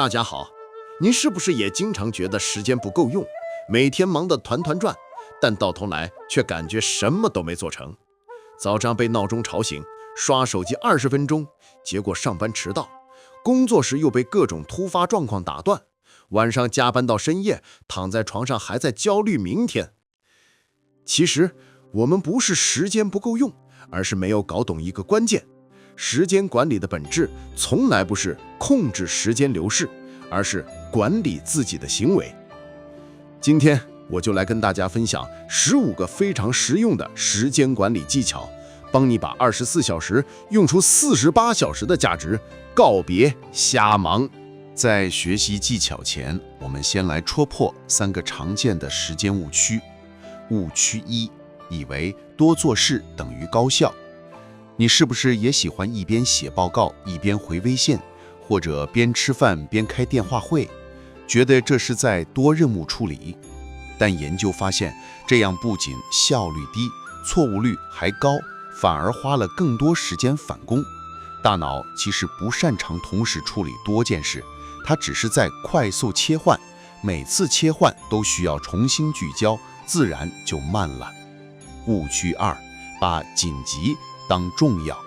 大家好，您是不是也经常觉得时间不够用，每天忙得团团转，但到头来却感觉什么都没做成？早上被闹钟吵醒，刷手机20分钟，结果上班迟到，工作时又被各种突发状况打断，晚上加班到深夜，躺在床上还在焦虑明天。其实我们不是时间不够用，而是没有搞懂一个关键。时间管理的本质从来不是控制时间流逝，而是管理自己的行为。今天我就来跟大家分享15个非常实用的时间管理技巧，帮你把24小时用出48小时的价值，告别瞎忙。在学习技巧前，我们先来戳破3个常见的时间误区。误区1，以为多做事等于高效。你是不是也喜欢一边写报告一边回微信，或者边吃饭边开电话会，觉得这是在多任务处理？但研究发现，这样不仅效率低，错误率还高，反而花了更多时间返工。大脑其实不擅长同时处理多件事，它只是在快速切换，每次切换都需要重新聚焦，自然就慢了。误区2，把紧急当重要。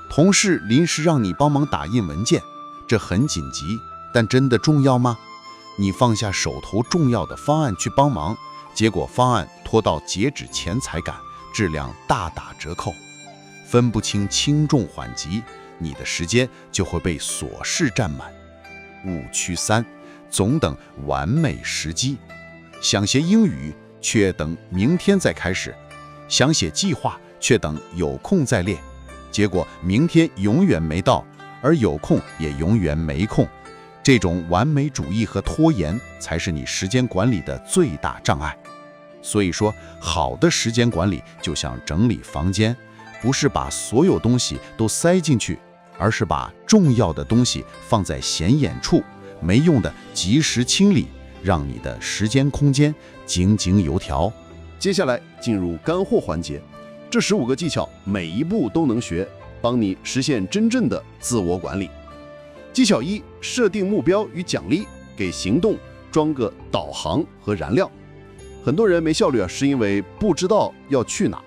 同事临时让你帮忙打印文件，这很紧急，但真的重要吗？你放下手头重要的方案去帮忙，结果方案拖到截止前才赶，质量大打折扣。分不清轻重缓急，你的时间就会被琐事占满。误区3，总等完美时机。想学英语，却等明天再开始；想写计划，却等有空再练。结果明天永远没到，而有空也永远没空。这种完美主义和拖延才是你时间管理的最大障碍。所以说，好的时间管理就像整理房间，不是把所有东西都塞进去，而是把重要的东西放在显眼处，没用的及时清理，让你的时间空间井井有条。接下来进入干货环节，这15个技巧每一步都能学，帮你实现真正的自我管理。技巧1，设定目标与奖励，给行动装个导航和燃料。很多人没效率是因为不知道要去哪。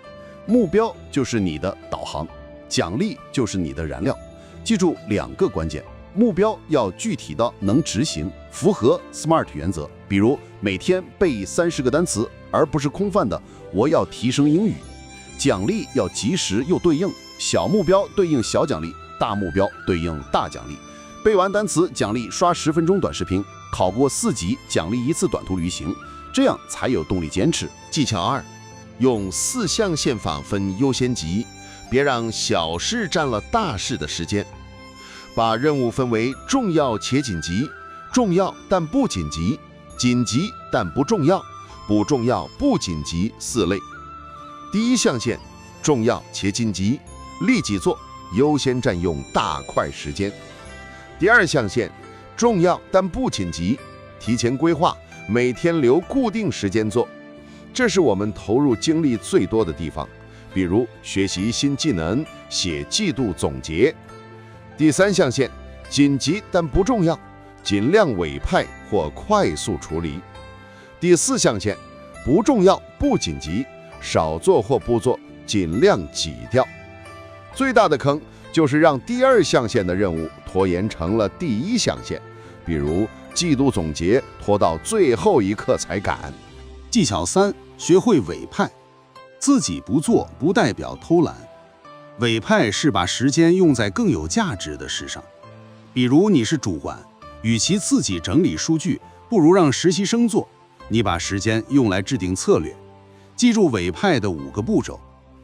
目标就是你的导航，奖励就是你的燃料。记住2个关键，目标要具体到能执行，符合 SMART 原则，比如每天背30个单词，而不是空泛的我要提升英语。奖励要及时又对应，小目标对应小奖励，大目标对应大奖励。背完单词奖励刷10分钟短视频，考过4级奖励1次短途旅行，这样才有动力坚持。技巧2，用4象限法分优先级，别让小事占了大事的时间。把任务分为重要且紧急、重要但不紧急、紧急但不重要、不重要不紧急4类。第一象限，重要且紧急，立即做，优先占用大块时间。第二象限，重要但不紧急，提前规划，每天留固定时间做。这是我们投入精力最多的地方，比如学习新技能、写季度总结。第三象限，紧急但不重要，尽量委派或快速处理。第四象限，不重要不紧急，少做或不做，尽量挤掉。最大的坑就是让第二象限的任务拖延成了第一象限，比如季度总结拖到最后一刻才赶。技巧3，学会委派。自己不做不代表偷懒，委派是把时间用在更有价值的事上。比如你是主管，与其自己整理数据，不如让实习生做，你把时间用来制定策略。记住委派的5个步骤：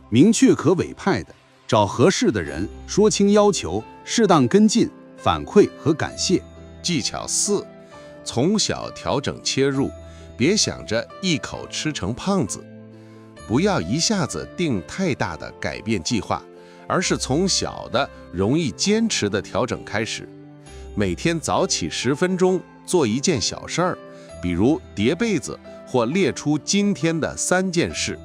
明确可委派的，找合适的人，说清要求，适当跟进、反馈和感谢。技巧4，从小调整切入，别想着一口吃成胖子。不要一下子定太大的改变计划，而是从小的容易坚持的调整开始。每天早起10分钟做一件小事儿，比如叠被子或列出今天的3件事。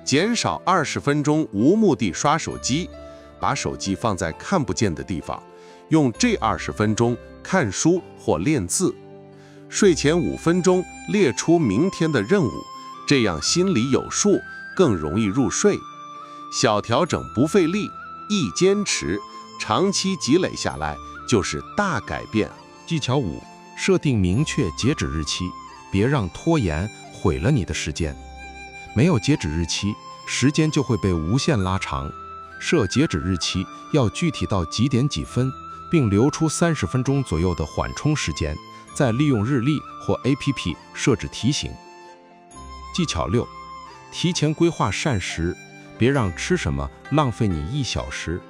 减少20分钟无目的刷手机，把手机放在看不见的地方，用这20分钟看书或练字。睡前5分钟列出明天的任务，这样心里有数，更容易入睡。小调整不费力，易坚持，长期积累下来就是大改变。技巧5：设定明确截止日期，别让拖延毁了你的时间。没有截止日期，时间就会被无限拉长。设截止日期要具体到几点几分，并留出30分钟左右的缓冲时间，再利用日历或 APP 设置提醒。技巧6：提前规划膳食，别让吃什么浪费你1小时。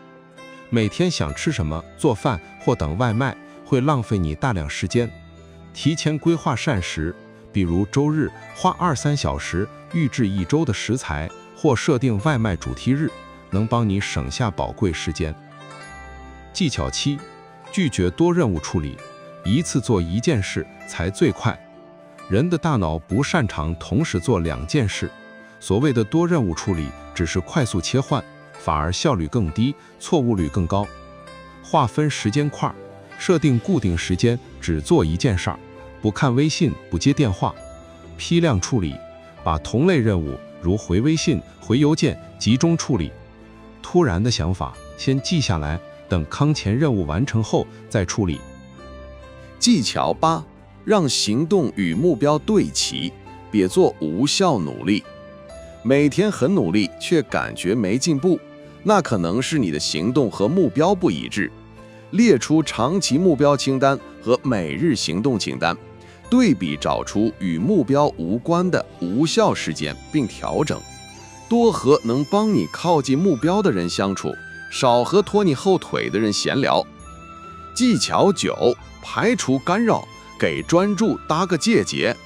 每天想吃什么，做饭或等外卖会浪费你大量时间。提前规划膳食，比如周日花2-3小时预制1周的食材，或设定外卖主题日，能帮你省下宝贵时间。技巧7：拒绝多任务处理，一次做1件事才最快。人的大脑不擅长同时做2件事，所谓的多任务处理只是快速切换，反而效率更低，错误率更高。划分时间块，设定固定时间只做1件事儿，不看微信，不接电话。批量处理，把同类任务如回微信、回邮件集中处理。突然的想法先记下来，等康前任务完成后再处理。技巧8：让行动与目标对齐，别做无效努力。每天很努力却感觉没进步，那可能是你的行动和目标不一致。列出长期目标清单和每日行动清单，对比找出与目标无关的无效时间并调整。多和能帮你靠近目标的人相处，少和拖你后腿的人闲聊。技巧9：排除干扰，给专注搭个结节。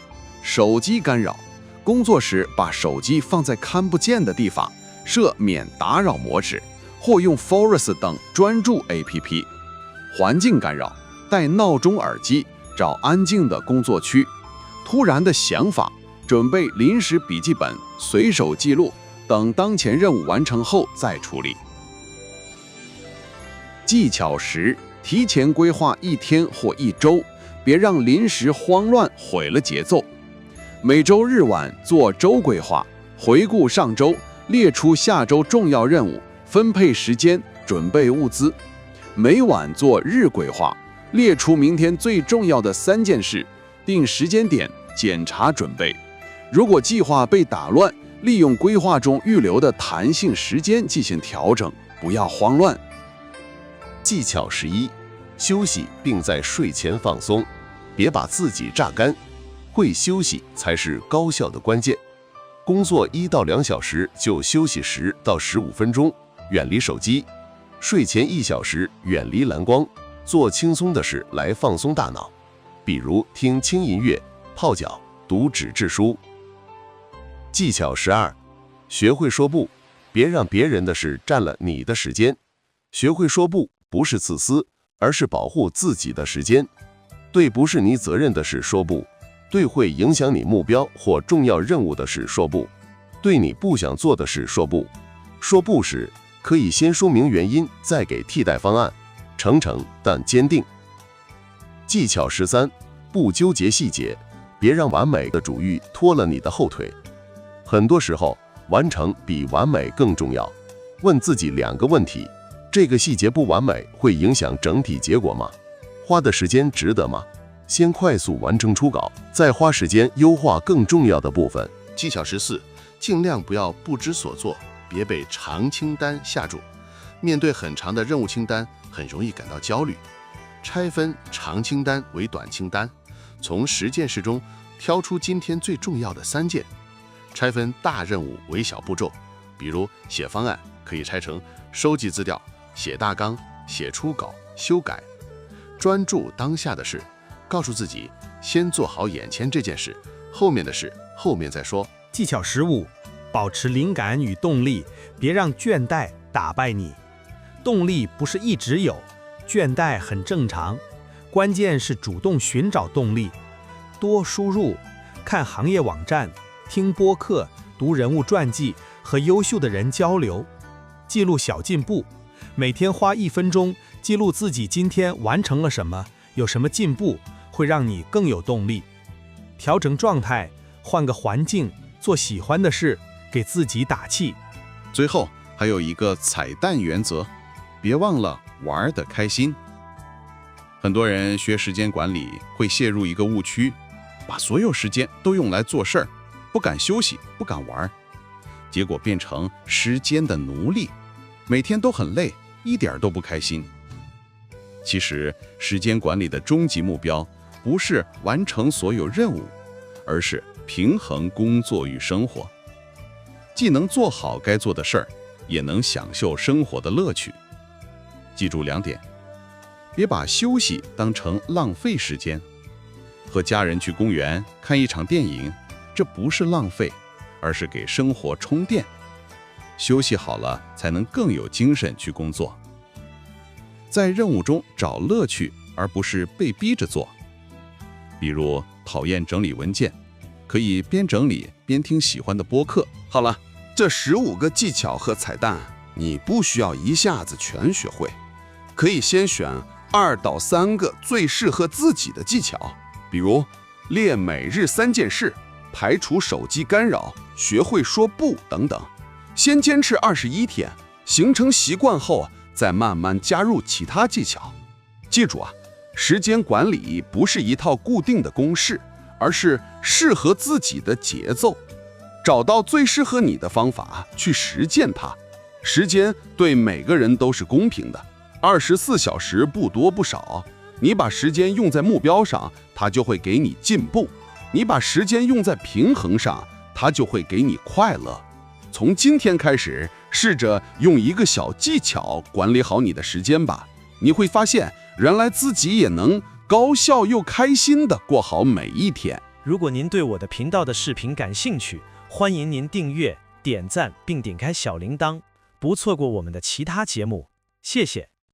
手机干扰，工作时把手机放在看不见的地方，设免打扰模式，或用 Forest 等专注 APP。环境干扰，戴闹钟耳机，找安静的工作区。突然的想法，准备临时笔记本，随手记录，等当前任务完成后再处理。技巧10：提前规划1天或1周，别让临时慌乱毁了节奏。每周日晚做周规划，回顾上周，列出下周重要任务，分配时间，准备物资。每晚做日规划，列出明天最重要的3件事，定时间点检查准备。如果计划被打乱，利用规划中预留的弹性时间进行调整，不要慌乱。技巧11：休息并在睡前放松，别把自己榨干。会休息才是高效的关键。工作1到2小时就休息10到15分钟，远离手机。睡前1小时远离蓝光，做轻松的事来放松大脑，比如听轻音乐、泡脚、读纸质书。技巧12：学会说不，别让别人的事占了你的时间。学会说不，不是自私，而是保护自己的时间。对不是你责任的事说不，对会影响你目标或重要任务的事说不，对你不想做的事说不。说不时，可以先说明原因，再给替代方案，诚诚但坚定。技巧13：不纠结细节，别让完美的主义拖了你的后腿。很多时候，完成比完美更重要。问自己2个问题：这个细节不完美会影响整体结果吗？花的时间值得吗？先快速完成初稿，再花时间优化更重要的部分。技巧14：尽量不要不知所措，别被长清单吓住。面对很长的任务清单，很容易感到焦虑。拆分长清单为短清单，从10件事中挑出今天最重要的3件。拆分大任务为小步骤，比如写方案可以拆成收集资料、写大纲、写初稿、修改。专注当下的事，告诉自己先做好眼前这件事，后面的事后面再说。技巧15：保持灵感与动力，别让倦怠打败你。动力不是一直有，倦怠很正常，关键是主动寻找动力。多输入，看行业网站，听播客，读人物传记，和优秀的人交流，记录小进步。每天花1分钟记录自己今天完成了什么，有什么进步，会让你更有动力。调整状态，换个环境，做喜欢的事，给自己打气。最后还有一个彩蛋原则，别忘了玩得开心。很多人学时间管理会陷入一个误区，把所有时间都用来做事儿，不敢休息，不敢玩，结果变成时间的奴隶，每天都很累，一点都不开心。其实，时间管理的终极目标不是完成所有任务，而是平衡工作与生活，既能做好该做的事儿，也能享受生活的乐趣。记住2点：别把休息当成浪费时间。和家人去公园看一场电影，这不是浪费，而是给生活充电。休息好了，才能更有精神去工作。在任务中找乐趣，而不是被逼着做。比如讨厌整理文件，可以边整理边听喜欢的播客。好了，这15个技巧和彩蛋，你不需要一下子全学会，可以先选2到3个最适合自己的技巧，比如列每日3件事，排除手机干扰，学会说不等等。先坚持21天，形成习惯后再慢慢加入其他技巧。记住啊，时间管理不是一套固定的公式，而是适合自己的节奏。找到最适合你的方法去实践它。时间对每个人都是公平的，24小时不多不少。你把时间用在目标上，它就会给你进步；你把时间用在平衡上，它就会给你快乐。从今天开始，试着用一个小技巧管理好你的时间吧。你会发现，原来自己也能高效又开心地过好每一天。如果您对我的频道的视频感兴趣，欢迎您订阅、点赞并点开小铃铛，不错过我们的其他节目。谢谢。